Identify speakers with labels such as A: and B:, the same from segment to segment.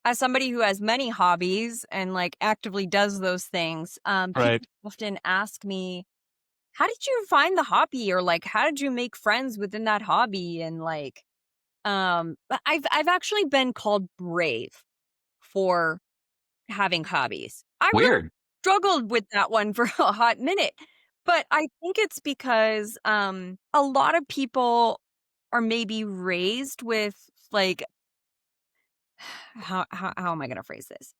A: as somebody who has many hobbies and like actively does those things, people
B: Right.
A: often ask me, how did you find the hobby? Or like, how did you make friends within that hobby? And like, but I've actually been called brave for having hobbies. I really
B: Weird.
A: struggled with that one for a hot minute, but I think it's because, a lot of people are maybe raised with, like how am I gonna phrase this?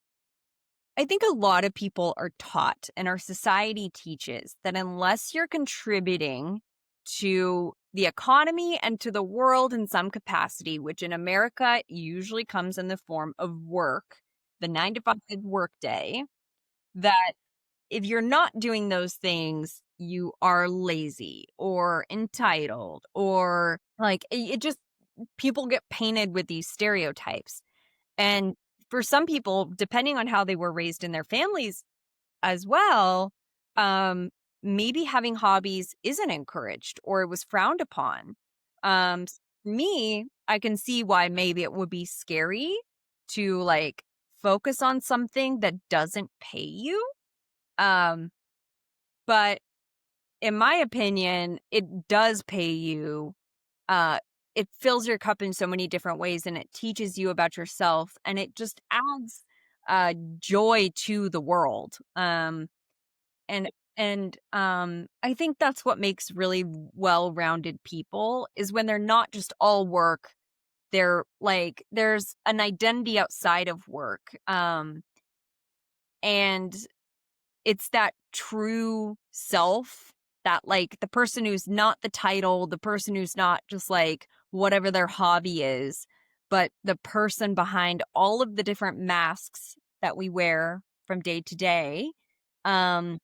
A: I think a lot of people are taught and our society teaches that unless you're contributing to the economy and to the world in some capacity, which in America usually comes in the form of work, the 9 to 5 work day, that if you're not doing those things, you are lazy or entitled or like it just people get painted with these stereotypes. And for some people, depending on how they were raised in their families as well, um, maybe having hobbies isn't encouraged or it was frowned upon. For me, I can see why maybe it would be scary to like focus on something that doesn't pay you. Um, but in my opinion, it does pay you. Uh, it fills your cup in so many different ways and it teaches you about yourself and it just adds joy to the world. And I think that's what makes really well-rounded people is when they're not just all work, they're like there's an identity outside of work. And it's that true self that, like, the person who's not the title, the person who's not just, like, whatever their hobby is, but the person behind all of the different masks that we wear from day to day, um,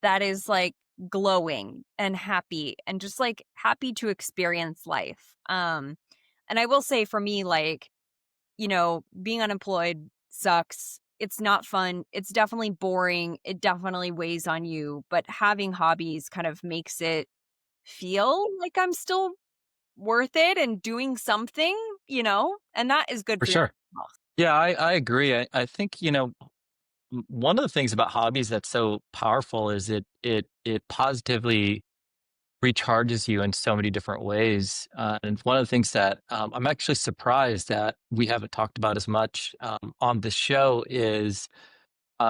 A: that is, like, glowing and happy and just, like, happy to experience life. And I will say for me, like, being unemployed sucks. It's not fun. It's definitely boring. It definitely weighs on you, but having hobbies kind of makes it feel like I'm still worth it and doing something, and that is good
B: For
A: for your
B: sure.
A: health.
B: Yeah, I agree. I think, one of the things about hobbies that's so powerful is it positively recharges you in so many different ways. And one of the things that I'm actually surprised that we haven't talked about as much on the show is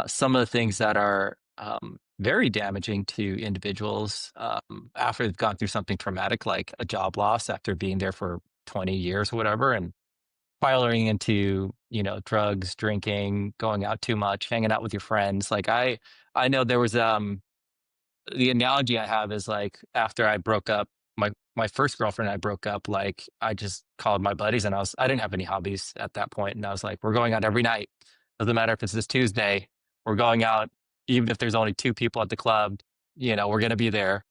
B: some of the things that are very damaging to individuals after they've gone through something traumatic like a job loss after being there for 20 years or whatever, and spiraling into drugs, drinking, going out too much, hanging out with your friends. Like I know there was the analogy I have is like after I broke up, my first girlfriend and I broke up, like I just called my buddies and I didn't have any hobbies at that point, and I was like, we're going out every night. Doesn't matter if it's this Tuesday, we're going out, even if there's only two people at the club, we're gonna be there.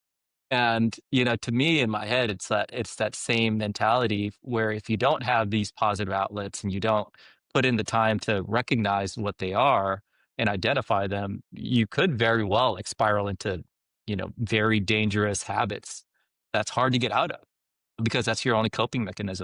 B: And, to me in my head, it's that same mentality where if you don't have these positive outlets and you don't put in the time to recognize what they are and identify them, you could very well like spiral into, very dangerous habits that's hard to get out of because that's your only coping mechanism.